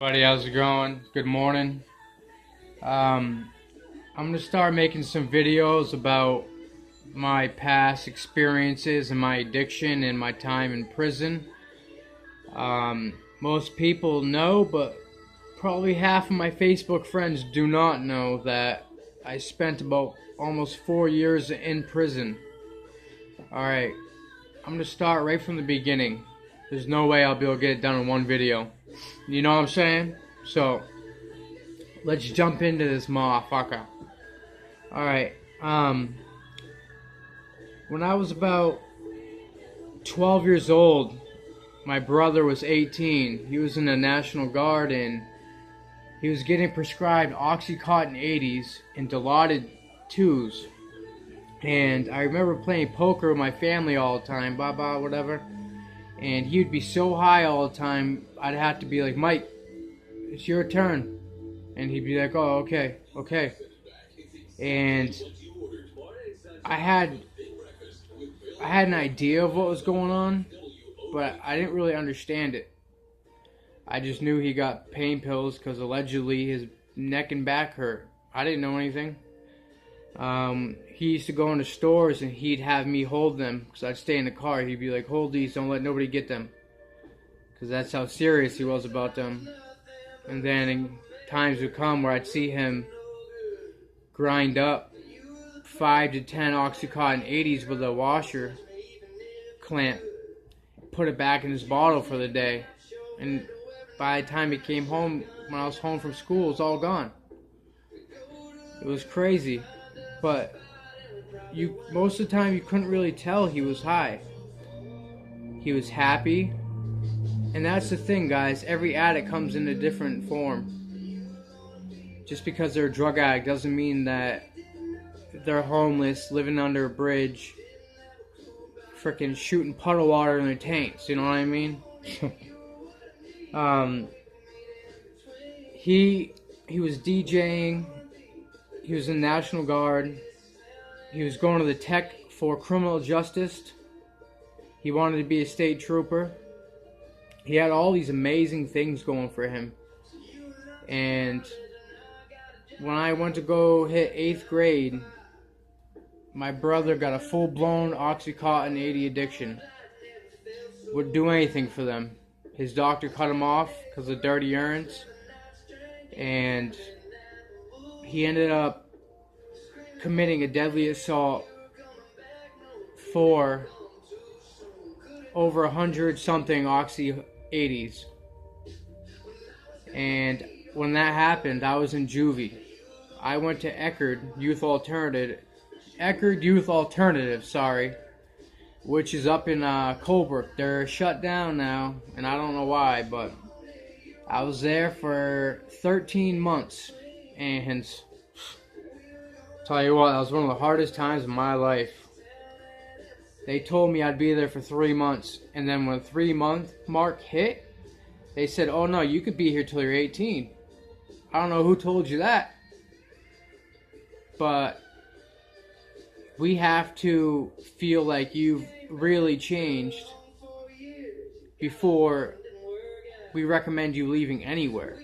Buddy, how's it going? Good morning. Um, I'm gonna start making some videos about my past experiences and my addiction and my time in prison. Most people know, but probably half of my Facebook friends do not know that I spent about almost 4 years in prison. Alright, I'm gonna start right from the beginning. There's no way I'll be able to get it done in one video. You know what I'm saying? So, let's jump into this motherfucker. Alright, when I was about 12 years old, my brother was 18. He was in the National Guard and he was getting prescribed Oxycontin 80s and Dilaudid 2s. And I remember playing poker with my family all the time, blah blah, whatever. And he would be so high all the time, I'd have to be like, Mike, it's your turn. And he'd be like, oh, okay, okay. And I had an idea of what was going on, but I didn't really understand it. I just knew he got pain pills because allegedly his neck and back hurt. I didn't know anything. He used to go into stores and he'd have me hold them because I'd stay in the car. He'd be like, hold these, don't let nobody get them. Because that's how serious he was about them. And then times would come where I'd see him grind up 5 to 10 Oxycontin 80s with a washer clamp, put it back in his bottle for the day, and by the time he came home, when I was home from school, it was all gone. It was crazy, but most of the time you couldn't really tell he was high. He was happy, and that's the thing, guys. Every addict comes in a different form. Just because they're a drug addict doesn't mean that they're homeless, living under a bridge, freaking shooting puddle water in their tanks, you know what I mean? He was DJing, he was in the National Guard, he was going to the tech for criminal justice, he wanted to be a state trooper, he had all these amazing things going for him, and when I went to go hit 8th grade, my brother got a full-blown Oxycontin 80 addiction. Would do anything for them. His doctor cut him off because of dirty urines. And he ended up committing a deadly assault for over 100-something Oxy 80s. And when that happened, I was in juvie. I went to Eckerd Youth Alternative, which is up in Colbrook. They're shut down now, and I don't know why, but I was there for 13 months, and tell you what, that was one of the hardest times of my life. They told me I'd be there for 3 months, and then when the 3-month mark hit, they said, oh no, you could be here till you're 18. I don't know who told you that, but we have to feel like you've really changed before we recommend you leaving anywhere.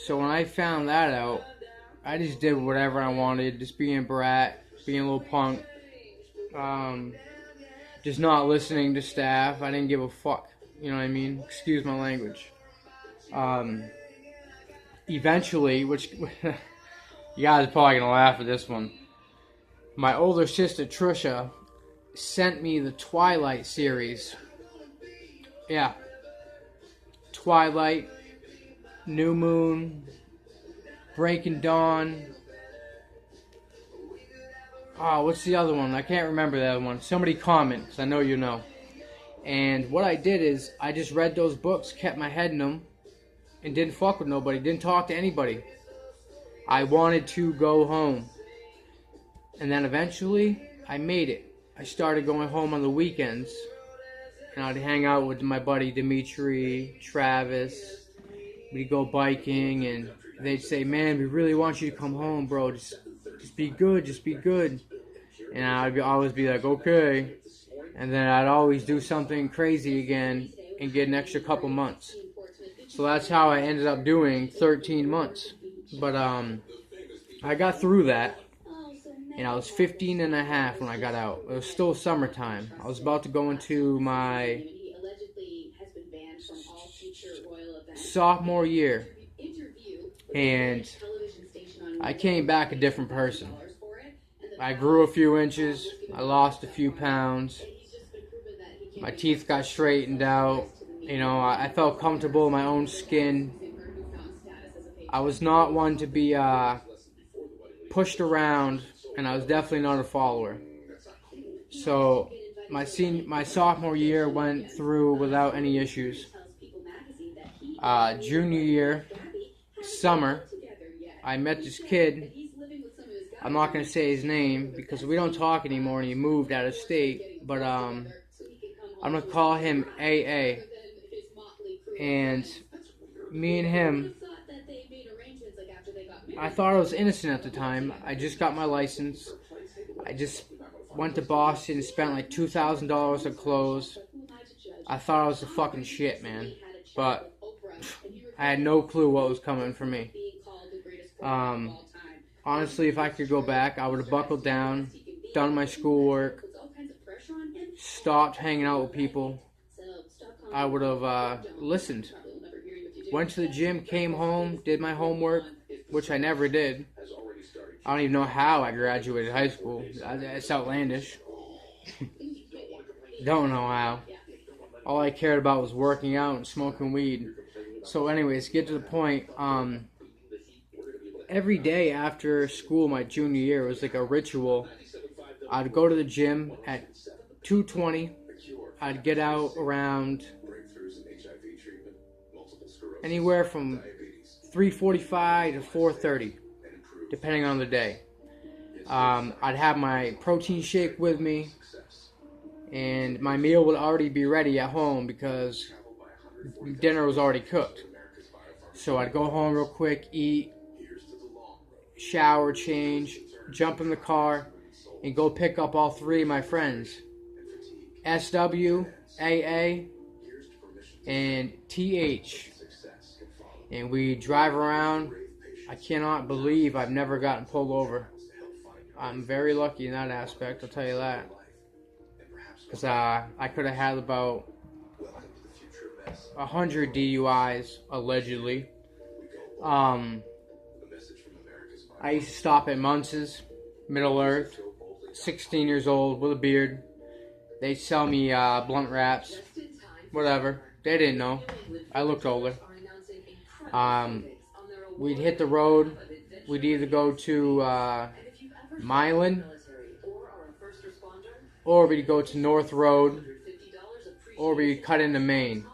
So when I found that out, I just did whatever I wanted, just being a brat, being a little punk, just not listening to staff. I didn't give a fuck, you know what I mean? Excuse my language. Eventually, which you guys are probably gonna laugh at this one, my older sister Trisha sent me the Twilight series. Yeah, Twilight, New Moon, Breaking Dawn. Oh, what's the other one? I can't remember the other one. Somebody comment, because I know you know. And what I did is I just read those books, kept my head in them, and didn't fuck with nobody, didn't talk to anybody. I wanted to go home. And then eventually, I made it. I started going home on the weekends. And I'd hang out with my buddy Dimitri, Travis. We'd go biking, and they'd say, man, we really want you to come home, bro. Just be good, just be good. And I'd always be like, okay. And then I'd always do something crazy again and get an extra couple months. So that's how I ended up doing 13 months. But I got through that, and I was 15 and a half when I got out. It was still summertime. I was about to go into my sophomore year, and I came back a different person. I grew a few inches, I lost a few pounds, my teeth got straightened out, you know, I felt comfortable in my own skin. I was not one to be pushed around, and I was definitely not a follower. So my sophomore year went through without any issues. Junior year, summer, I met this kid. I'm not going to say his name because we don't talk anymore and he moved out of state, but I'm going to call him AA. And me and him, I thought I was innocent at the time. I just got my license. I just went to Boston and spent like $2,000 on clothes. I thought I was the fucking shit, man. But I had no clue what was coming for me. Honestly, if I could go back, I would have buckled down, done my schoolwork, stopped hanging out with people. I would have listened. Went to the gym, came home, did my homework, which I never did. I don't even know how I graduated high school. It's outlandish. Don't know how. All I cared about was working out and smoking weed. So anyways, get to the point. Every day after school, my junior year, it was like a ritual. I'd go to the gym at 2:20. I'd get out around anywhere from 3:45 to 4:30, depending on the day. I'd have my protein shake with me, and my meal would already be ready at home because dinner was already cooked. So I'd go home real quick, eat, shower, change, jump in the car, and go pick up all three of my friends, SW, AA, and TH. And we drive around. I cannot believe I've never gotten pulled over. I'm very lucky in that aspect, I'll tell you that. Because I could have had about 100 DUIs, allegedly. I used to stop at Muntz's, Middle Earth, 16 years old, with a beard. They'd sell me blunt wraps, whatever. They didn't know. I looked older. We'd hit the road. We'd either go to Milan, or we'd go to North Road, or we'd cut into Maine.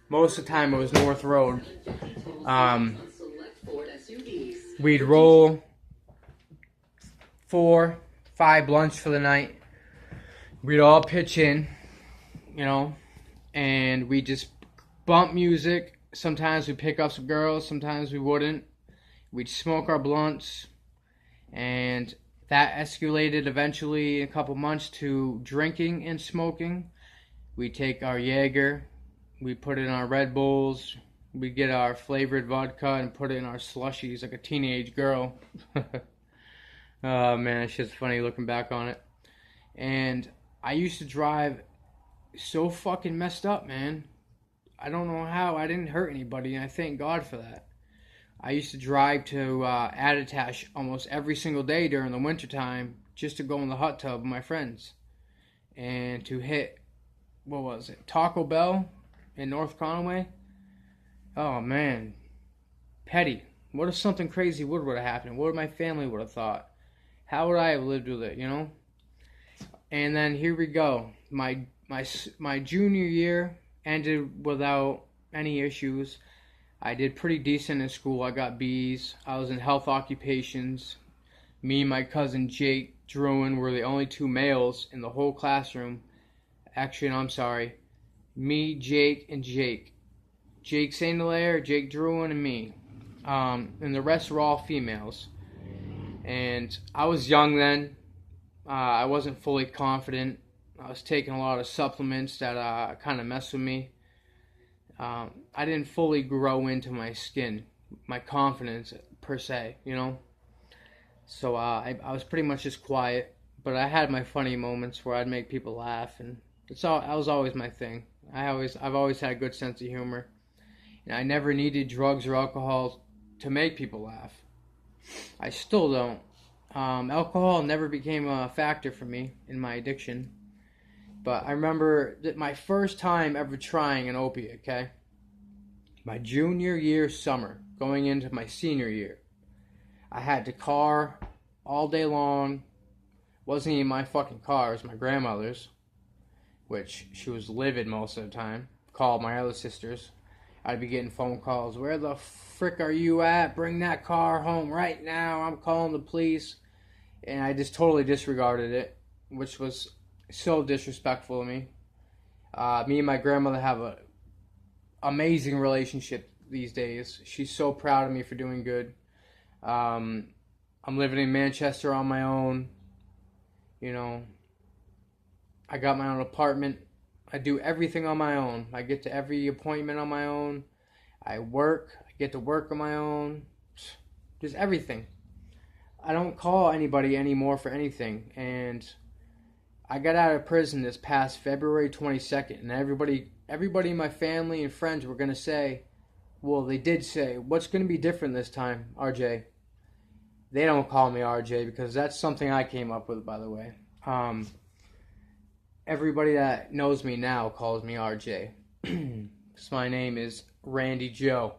Most of the time it was North Road. We'd roll 4, 5 blunts for the night. We'd all pitch in, you know, and we just bump music. Sometimes we'd pick up some girls, sometimes we wouldn't. We'd smoke our blunts, and that escalated eventually in a couple months to drinking and smoking. We'd take our Jaeger, we'd put it in our Red Bulls, we'd get our flavored vodka and put it in our slushies like a teenage girl. Oh man, it's just funny looking back on it. And I used to drive so fucking messed up, man. I don't know how. I didn't hurt anybody, and I thank God for that. I used to drive to Attitash almost every single day during the wintertime just to go in the hot tub with my friends. And to hit, what was it, Taco Bell in North Conway? Oh, man. Petty. What if something crazy would have happened? What would my family would have thought? How would I have lived with it, you know? And then here we go. My junior year ended without any issues. I did pretty decent in school. I got B's. I was in health occupations. Me and my cousin Jake Druin were the only 2 males in the whole classroom. Actually, no, I'm sorry. Me, Jake, and Jake. Jake St. Hilaire, Jake Druin, and me. And the rest were all females. And I was young then. I wasn't fully confident. I was taking a lot of supplements that kind of messed with me. I didn't fully grow into my skin, my confidence per se, you know. So I was pretty much just quiet, but I had my funny moments where I'd make people laugh, and that was always my thing. I've always had a good sense of humor, and I never needed drugs or alcohol to make people laugh. I still don't. Alcohol never became a factor for me in my addiction, but I remember that my first time ever trying an opiate. Okay, my junior year summer, going into my senior year. I had the car all day long. Wasn't even my fucking car, it was my grandmother's, which she was livid most of the time. Called my other sisters. I'd be getting phone calls. Where the frick are you at? Bring that car home right now. I'm calling the police. And I just totally disregarded it, which was so disrespectful of me. Me and my grandmother have a amazing relationship these days. She's so proud of me for doing good. I'm living in Manchester on my own. You know, I got my own apartment. I do everything on my own. I get to every appointment on my own. I work. I get to work on my own. Just everything. I don't call anybody anymore for anything. And I got out of prison this past February 22nd. And everybody in my family and friends were going to say, well, they did say, what's going to be different this time, RJ? They don't call me RJ because that's something I came up with, by the way. Everybody that knows me now calls me RJ. Because my name is Randy Joe.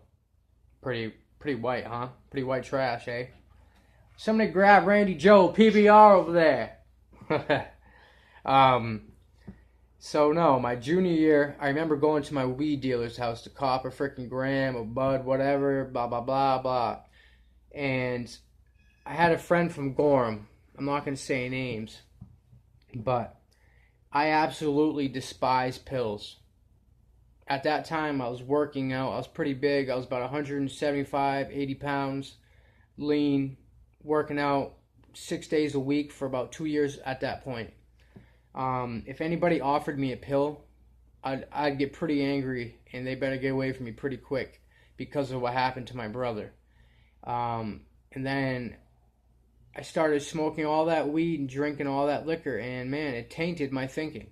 Pretty white, huh? Pretty white trash, eh? Somebody grab Randy Joe, PBR over there. So no, my junior year, I remember going to my weed dealer's house to cop a freaking gram of bud, whatever, blah, blah, blah, blah. And I had a friend from Gorham. I'm not going to say names. But I absolutely despise pills. At that time, I was working out. I was pretty big. I was about 175, 80 pounds, lean, working out 6 days a week for about 2 years at that point. If anybody offered me a pill, I'd get pretty angry, and they better get away from me pretty quick because of what happened to my brother. And then I started smoking all that weed and drinking all that liquor, and man, it tainted my thinking.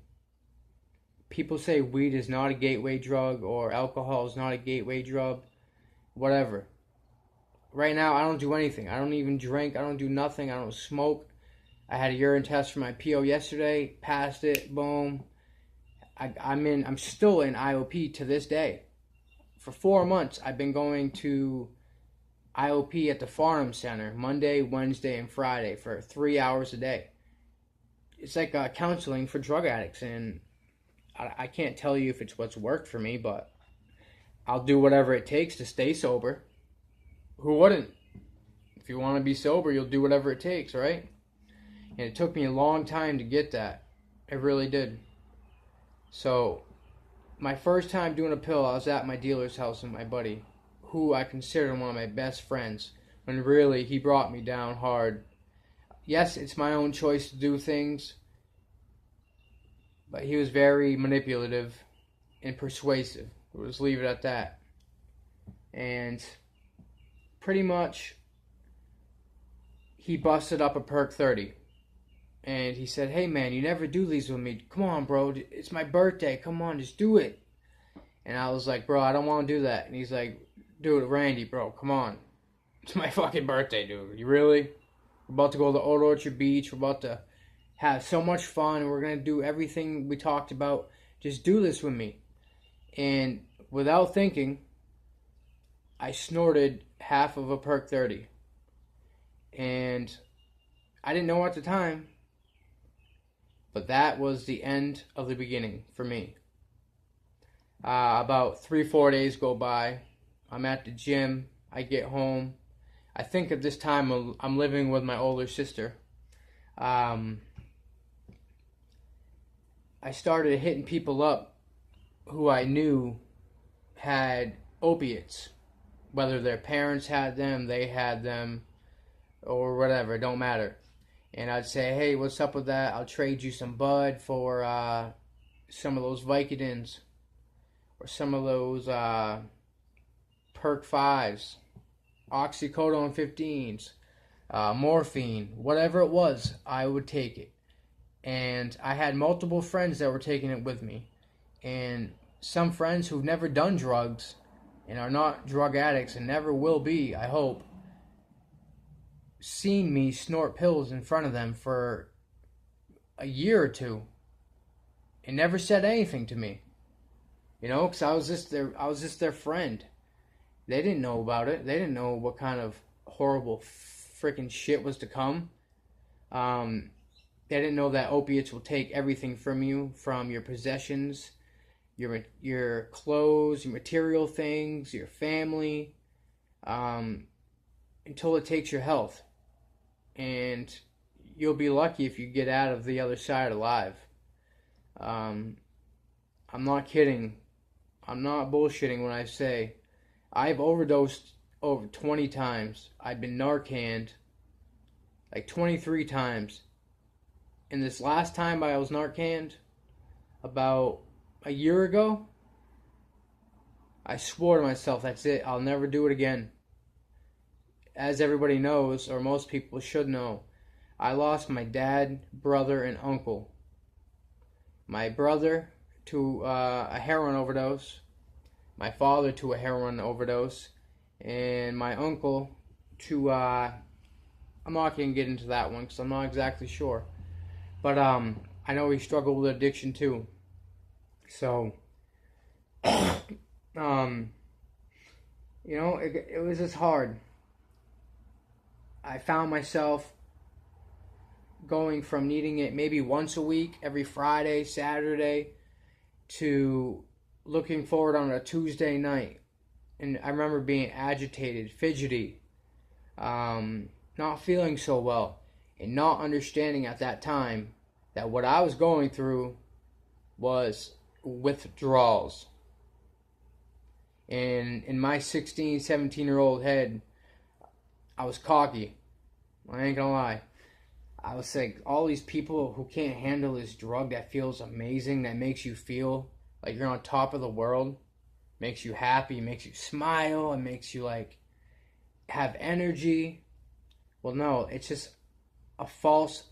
People say weed is not a gateway drug or alcohol is not a gateway drug, whatever. Right now, I don't do anything. I don't even drink. I don't do nothing. I don't smoke. I had a urine test for my PO yesterday, passed it, boom. I'm still in IOP to this day. For 4 months, I've been going to IOP at the Farnham Center Monday, Wednesday, and Friday for 3 hours a day. It's like counseling for drug addicts, and I can't tell you if it's what's worked for me, but I'll do whatever it takes to stay sober. Who wouldn't? If you want to be sober, you'll do whatever it takes, right? And it took me a long time to get that. It really did. So, my first time doing a pill, I was at my dealer's house with my buddy, who I consider one of my best friends, when really he brought me down hard. Yes, it's my own choice to do things, but he was very manipulative and persuasive. We'll just leave it at that. And pretty much, he busted up a perk 30. And he said, hey man, you never do these with me. Come on, bro. It's my birthday. Come on, just do it. And I was like, bro, I don't want to do that. And he's like, dude, Randy, bro, come on. It's my fucking birthday, dude. You really? We're about to go to the Old Orchard Beach. We're about to have so much fun. We're going to do everything we talked about. Just do this with me. And without thinking, I snorted half of a perk 30. And I didn't know at the time. But that was the end of the beginning for me. About 3-4 days go by. I'm at the gym. I get home. I think at this time I'm living with my older sister. I started hitting people up who I knew had opiates. Whether their parents had them, they had them, or whatever. It don't matter. And I'd say, hey, what's up with that? I'll trade you some bud for some of those Vicodins. or some of those Perk 5s, oxycodone 15s, morphine, whatever it was, I would take it. And I had multiple friends that were taking it with me. And some friends who've never done drugs and are not drug addicts and never will be, I hope, seen me snort pills in front of them for a year or two and never said anything to me. You know, because I was just their friend. They didn't know about it. They didn't know what kind of horrible freaking shit was to come. They didn't know that opiates will take everything from you, from your possessions, your clothes, your material things, your family, until it takes your health. And you'll be lucky if you get out of the other side alive. I'm not kidding. I'm not bullshitting when I say I've overdosed over 20 times. I've been Narcaned like 23 times. And this last time I was Narcaned, about a year ago, I swore to myself, that's it, I'll never do it again. As everybody knows, or most people should know, I lost my dad, brother, and uncle. My brother to a heroin overdose, my father to a heroin overdose, and my uncle to, I'm not going to get into that one because I'm not exactly sure. But I know he struggled with addiction too. So, you know, it was just hard. I found myself going from needing it maybe once a week, every Friday, Saturday, to looking forward on a Tuesday night. And I remember being agitated, fidgety, not feeling so well, and not understanding at that time that what I was going through was withdrawals. And in my 16, 17-year-old head, I was cocky. I ain't gonna lie. I was like, all these people who can't handle this drug that feels amazing, that makes you feel like you're on top of the world, makes you happy, makes you smile, and makes you like have energy. Well, no, it's just a false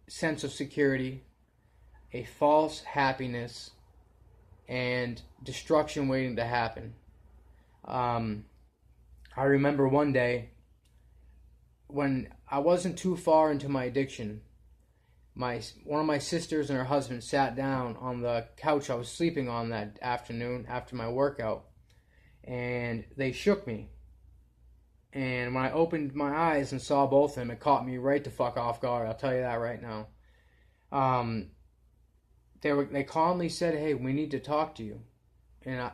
sense of security, a false happiness, and destruction waiting to happen. I remember one day when I wasn't too far into my addiction, one of my sisters and her husband sat down on the couch I was sleeping on that afternoon after my workout, and they shook me. And when I opened my eyes and saw both of them, it caught me right the fuck off guard. I'll tell you that right now. They calmly said, "Hey, we need to talk to you." And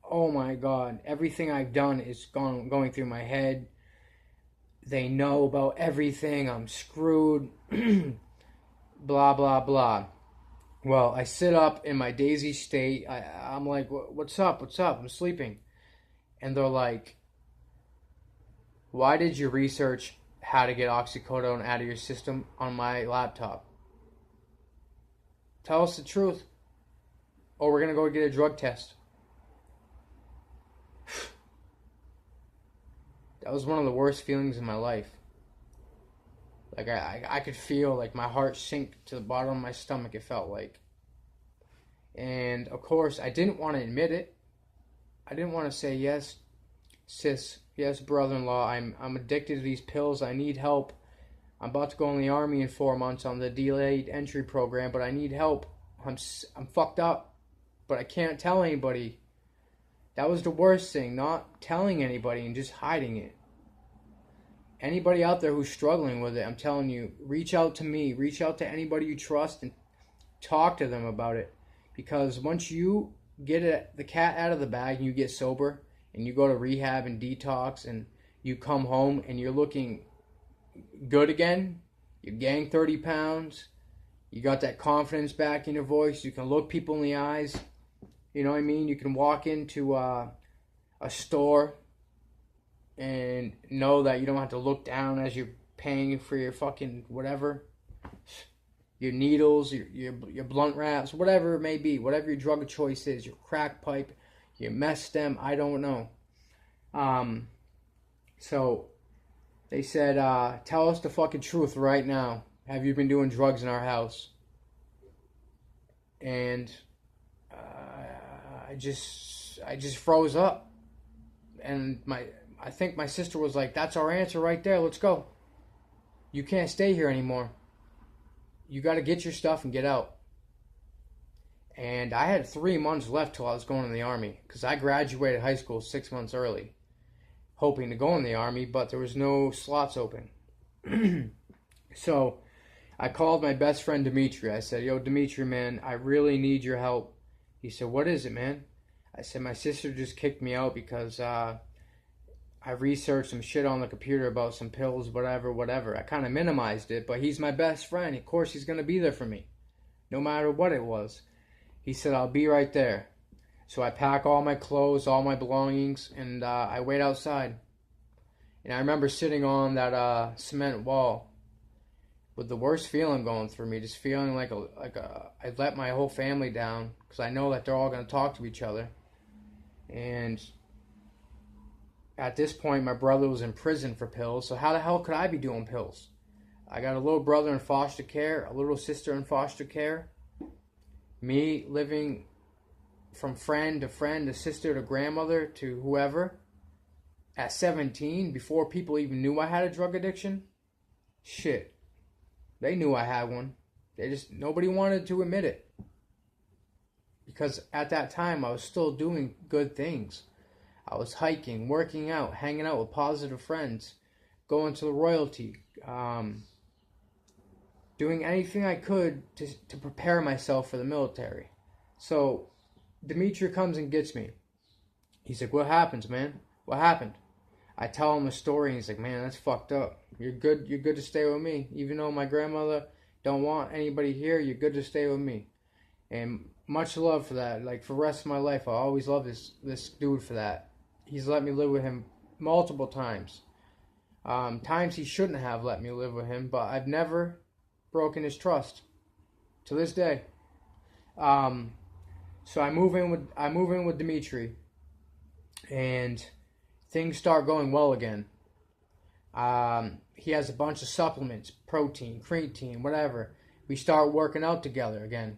oh my God, everything I've done is going through my head. They know about everything. I'm screwed. Blah, blah, blah. Well, I sit up in my daisy state. I'm like, what's up? What's up? I'm sleeping. And they're like, why did you research how to get oxycodone out of your system on my laptop? Tell us the truth, or we're going to go get a drug test. That was one of the worst feelings in my life. Like, I could feel, like, my heart sink to the bottom of my stomach, it felt like. And, of course, I didn't want to admit it. I didn't want to say, yes, sis, yes, brother-in-law, I'm addicted to these pills, I need help. I'm about to go in the army in 4 months on the delayed entry program, but I need help. I'm fucked up, but I can't tell anybody. That was the worst thing, not telling anybody and just hiding it. Anybody out there who's struggling with it, I'm telling you, reach out to me, reach out to anybody you trust and talk to them about it. Because once you get the cat out of the bag and you get sober and you go to rehab and detox and you come home and you're looking good again, you gained 30 pounds, you got that confidence back in your voice, you can look people in the eyes, you know what I mean? You can walk into a store and know that you don't have to look down as you're paying for your fucking whatever. your needles, your blunt wraps, whatever it may be, whatever your drug of choice is, your crack pipe, your meth stem, I don't know. So they said, tell us the fucking truth right now. Have you been doing drugs in our house? And I just froze up. And I think my sister was like, that's our answer right there. Let's go. You can't stay here anymore. You got to get your stuff and get out. And I had 3 months left till I was going in the Army, because I graduated high school 6 months early, hoping to go in the Army, but there was no slots open. So I called my best friend Dimitri. I said, yo, Dimitri, man, I really need your help. He said, what is it, man? I said, my sister just kicked me out because I researched some shit on the computer about some pills, whatever. I kind of minimized it, but he's my best friend. Of course, he's going to be there for me, no matter what it was. He said, I'll be right there. So I pack all my clothes, all my belongings, and I wait outside. And I remember sitting on that cement wall with the worst feeling going through me, just feeling like I'd let my whole family down, because I know that they're all going to talk to each other. And at this point, my brother was in prison for pills, so how the hell could I be doing pills? I got a little brother in foster care, a little sister in foster care, me living from friend to sister to grandmother to whoever. At 17, before people even knew I had a drug addiction, shit, they knew I had one. Nobody wanted to admit it. Because at that time, I was still doing good things. I was hiking, working out, hanging out with positive friends, going to the royalty, doing anything I could to prepare myself for the military. So Dimitri comes and gets me. He's like, what happens, man? What happened? I tell him the story, and he's like, man, that's fucked up. You're good to stay with me. Even though my grandmother don't want anybody here, you're good to stay with me. And much love for that. Like, for the rest of my life, I always love this dude for that. He's let me live with him multiple times. Times he shouldn't have let me live with him, but I've never broken his trust to this day. So I move in with Dimitri, and things start going well again. He has a bunch of supplements, protein, creatine, whatever. We start working out together again.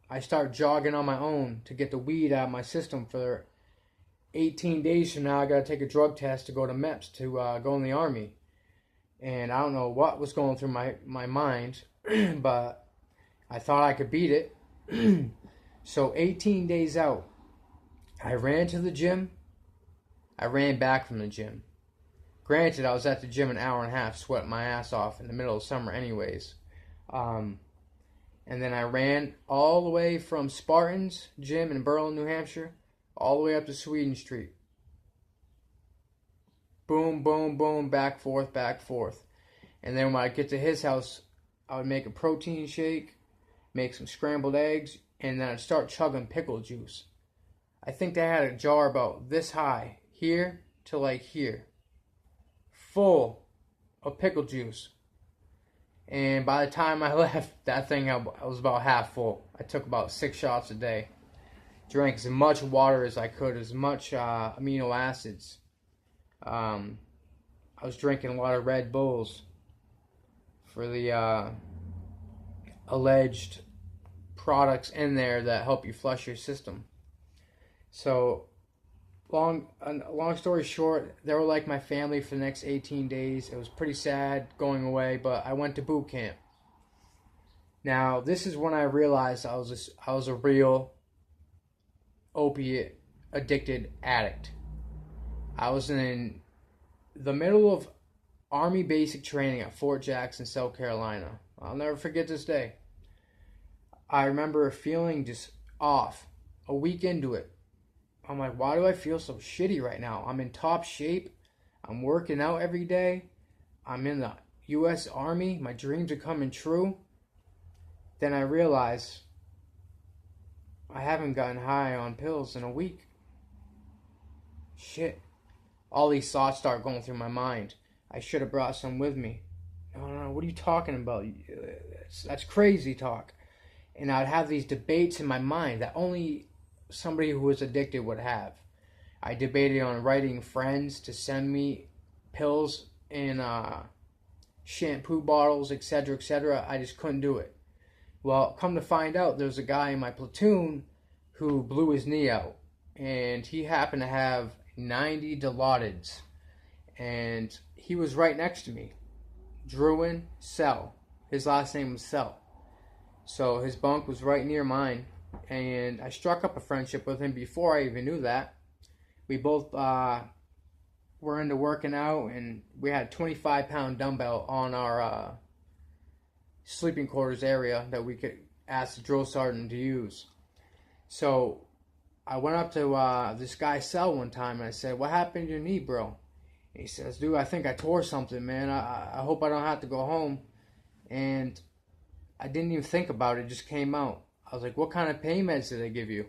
I start jogging on my own to get the weed out of my system. For 18 days from now, I got to take a drug test to go to MEPS to go in the Army. And I don't know what was going through my mind, but I thought I could beat it. So 18 days out, I ran to the gym. I ran back from the gym. Granted, I was at the gym an hour and a half, sweating my ass off in the middle of summer anyways. And then I ran all the way from Spartan's gym in Berlin, New Hampshire, all the way up to Sweden Street. Boom, boom, boom, back, forth. And then when I get to his house, I would make a protein shake, make some scrambled eggs, and then I'd start chugging pickle juice. I think they had a jar about this high, here to like here, full of pickle juice. And by the time I left, that thing I was about half full. I took about 6 shots a day. Drank as much water as I could, as much amino acids. I was drinking a lot of Red Bulls for the alleged products in there that help you flush your system. So, long story short, they were like my family for the next 18 days. It was pretty sad going away, but I went to boot camp. Now, this is when I realized I was a real opiate addicted addict. I was in the middle of Army basic training at Fort Jackson, South Carolina. I'll never forget this day. I remember feeling just off a week into it. I'm like, why do I feel so shitty right now? I'm in top shape. I'm working out every day. I'm in the U.S. Army. My dreams are coming true. Then I realize I haven't gotten high on pills in a week. Shit. All these thoughts start going through my mind. I should have brought some with me. No, what are you talking about? That's crazy talk. And I'd have these debates in my mind that only somebody who was addicted would have. I debated on writing friends to send me pills in shampoo bottles, etc., etc. I just couldn't do it. Well, come to find out, there's a guy in my platoon who blew his knee out, and he happened to have 90 Dilaudids, and he was right next to me. Druin Sell. His last name was Sell. So his bunk was right near mine, and I struck up a friendship with him before I even knew that. We both were into working out, and we had a 25-pound dumbbell on our sleeping quarters area that we could ask the drill sergeant to use. So I went up to this guy's cell one time, and I said, "What happened to your knee, bro?" And he says, "Dude, I think I tore something, man. I hope I don't have to go home." And I didn't even think about it. It just came out. I was like, "What kind of pain meds did they give you?"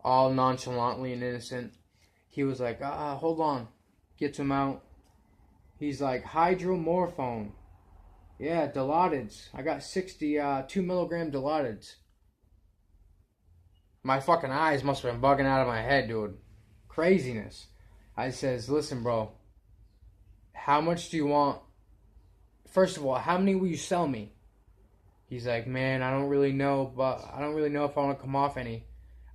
All nonchalantly and innocent. He was like, "Hold on." Gets him out. He's like, "Hydromorphone." Yeah, Dilaudids. I got 62 milligram Dilaudids. My fucking eyes must have been bugging out of my head, dude. Craziness. I says, "Listen, bro. How much do you want? First of all, how many will you sell me?" He's like, "Man, I don't really know, but I don't really know if I want to come off any."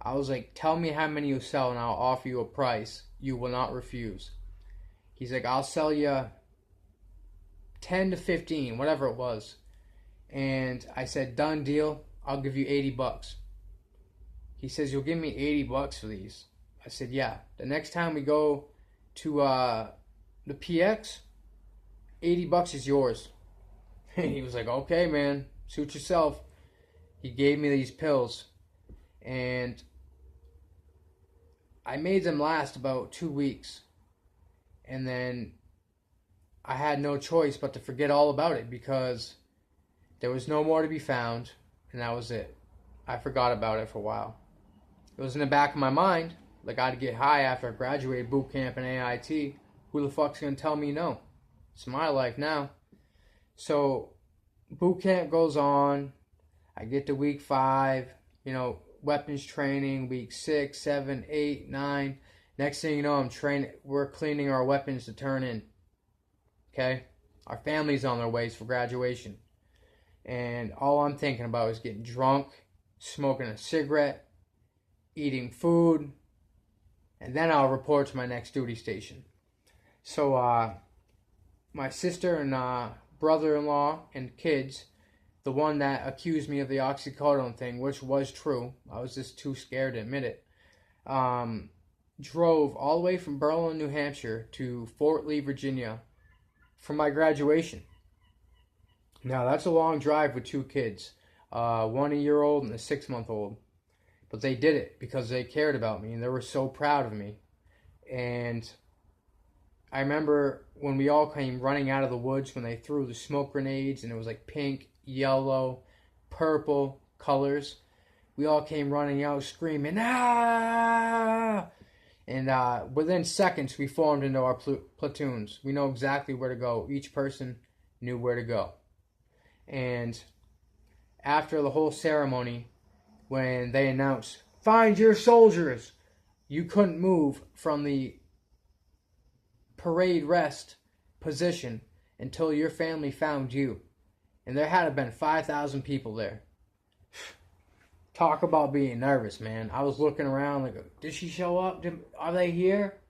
I was like, "Tell me how many you sell and I'll offer you a price you will not refuse." He's like, "I'll sell you 10 to 15, whatever it was." And I said, "Done deal. I'll give you $80. He says, "You'll give me $80 for these?" I said, "Yeah. The next time we go to the PX, $80 is yours." And he was like, "Okay, man, suit yourself." He gave me these pills, and I made them last about 2 weeks. And then I had no choice but to forget all about it because there was no more to be found, and that was it. I forgot about it for a while. It was in the back of my mind, like I'd get high after I graduated boot camp and AIT. Who the fuck's gonna tell me no? It's my life now. So boot camp goes on. I get to week 5, weapons training, week 6, 7, 8, 9. Next thing you know, we're cleaning our weapons to turn in. Okay? Our family's on their ways for graduation. And all I'm thinking about is getting drunk, smoking a cigarette, eating food, and then I'll report to my next duty station. So, my sister and brother-in-law and kids, the one that accused me of the oxycodone thing, which was true, I was just too scared to admit it, drove all the way from Berlin, New Hampshire to Fort Lee, Virginia for my graduation. Now, that's a long drive with 2 kids, 1-year-old and a 6-month-old. But they did it because they cared about me and they were so proud of me. And I remember when we all came running out of the woods when they threw the smoke grenades and it was like pink, yellow, purple colors. We all came running out screaming, "Ah!" And within seconds, we formed into our platoons. We know exactly where to go. Each person knew where to go. And after the whole ceremony, when they announced, "Find your soldiers," you couldn't move from the parade rest position until your family found you. And there had to have been 5,000 people there. Talk about being nervous, man. I was looking around like, did she show up? Are they here?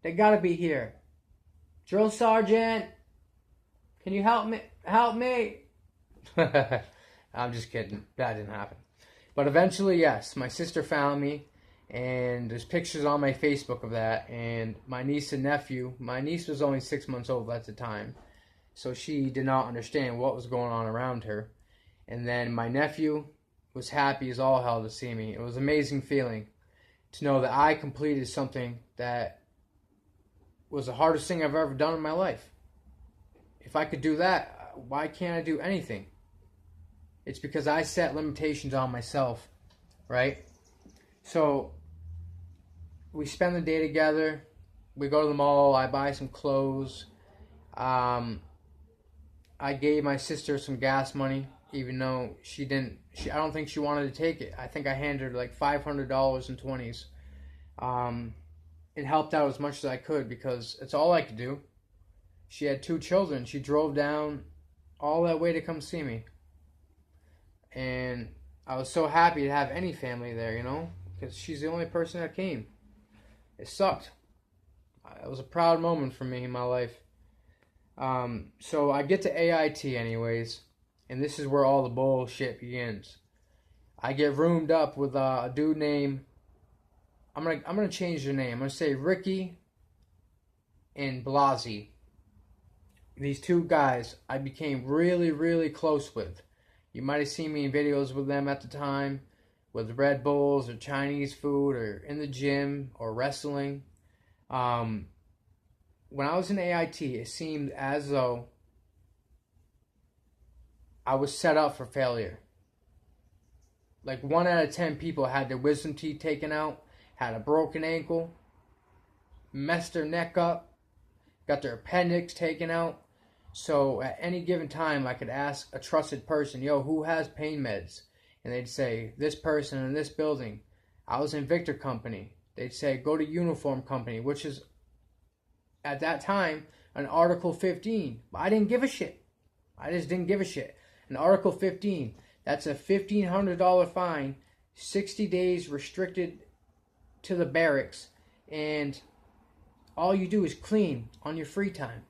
They gotta be here. "Drill sergeant, can you help me? Help me." I'm just kidding. That didn't happen. But eventually, yes, my sister found me, and there's pictures on my Facebook of that. And my niece and nephew, my niece was only 6 months old at the time, so she did not understand what was going on around her. And then my nephew was happy as all hell to see me. It was an amazing feeling to know that I completed something that was the hardest thing I've ever done in my life. If I could do that, why can't I do anything? It's because I set limitations on myself, right? So we spend the day together. We go to the mall. I buy some clothes. I gave my sister some gas money. even though I don't think she wanted to take it. I think I handed her like $500 in 20s. It helped out as much as I could because it's all I could do. She had 2 children. She drove down all that way to come see me. And I was so happy to have any family there, because she's the only person that came. It sucked. It was a proud moment for me in my life. So I get to AIT anyways, and this is where all the bullshit begins. I get roomed up with a dude named, I'm gonna change the name. I'm gonna say Ricky and Blasi. These 2 guys I became really, really close with. You might have seen me in videos with them at the time, with Red Bulls or Chinese food or in the gym or wrestling. When I was in AIT, it seemed as though I was set up for failure. Like 1 out of 10 people had their wisdom teeth taken out, had a broken ankle, messed their neck up, got their appendix taken out. So at any given time, I could ask a trusted person, yo, who has pain meds? And they'd say, this person in this building. I was in Victor Company. They'd say, go to Uniform Company, which is, at that time, an Article 15. But I didn't give a shit. I just didn't give a shit. An Article 15, that's a $1,500 fine, 60 days restricted to the barracks, and all you do is clean on your free time.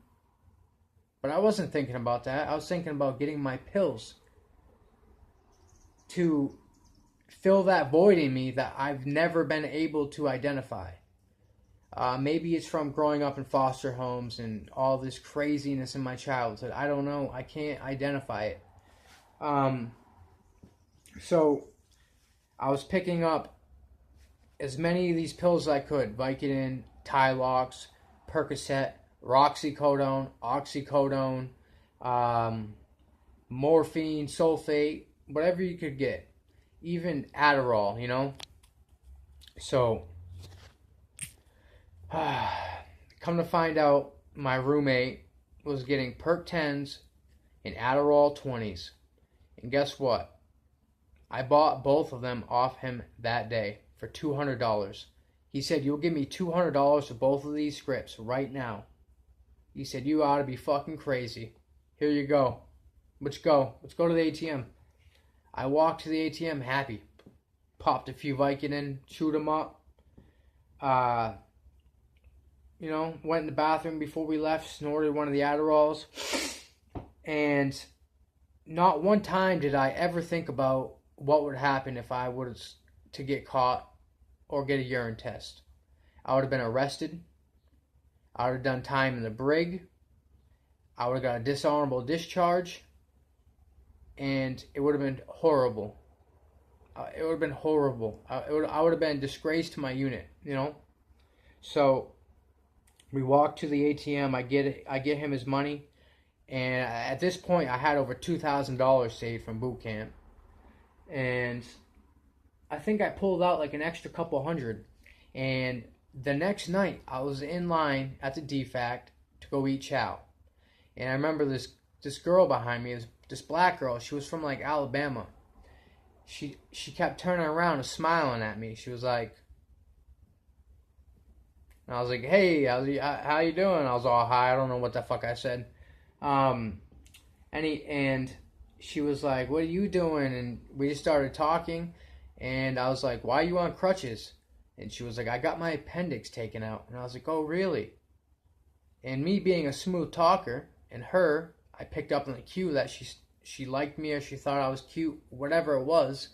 But I wasn't thinking about that. I was thinking about getting my pills to fill that void in me that I've never been able to identify. Maybe it's from growing up in foster homes and all this craziness in my childhood. I don't know. I can't identify it. So I was picking up as many of these pills as I could. Vicodin, Tylox, Percocet, Roxycodone, Oxycodone, morphine, sulfate, whatever you could get. Even Adderall, So, come to find out, my roommate was getting Perc 10s and Adderall 20s. And guess what? I bought both of them off him that day for $200. He said, you'll give me $200 for both of these scripts right now. He said, you ought to be fucking crazy. Here you go. Let's go. Let's go to the ATM. I walked to the ATM happy. Popped a few Vicodin, chewed them up. Went in the bathroom before we left, snorted one of the Adderalls. And not one time did I ever think about what would happen if I was to get caught or get a urine test. I would have been arrested. I would have done time in the brig. I would have got a dishonorable discharge. And it would have been horrible. It would have been horrible. I would have been disgraced to my unit, So we walk to the ATM. I get him his money. And at this point, I had over $2,000 saved from boot camp. And I think I pulled out like an extra couple hundred. And the next night, I was in line at the DFAC to go eat chow. And I remember this girl behind me, this black girl. She was from like Alabama. She kept turning around and smiling at me. She was like, and I was like, hey, how you doing? I was all high. I don't know what the fuck I said. And she was like, what are you doing? And we just started talking. And I was like, why are you on crutches? And she was like, I got my appendix taken out. And I was like, oh, really? And me being a smooth talker, and her, I picked up on the cue that she liked me or she thought I was cute, whatever it was.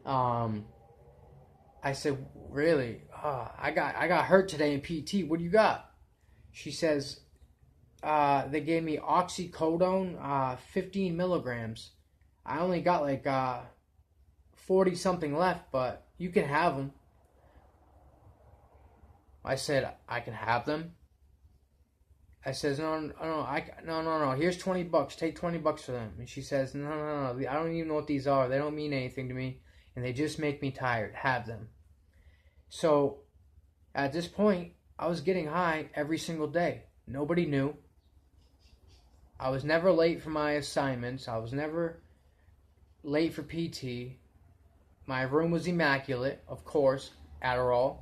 I said, really? I got hurt today in PT. What do you got? She says, they gave me oxycodone, 15 milligrams. I only got like 40 something left, but you can have them. I said, I can have them? I says, no, here's $20. Take $20 for them. And she says, no, I don't even know what these are. They don't mean anything to me, and they just make me tired. Have them. So, at this point, I was getting high every single day. Nobody knew. I was never late for my assignments. I was never late for PT. My room was immaculate, of course, Adderall.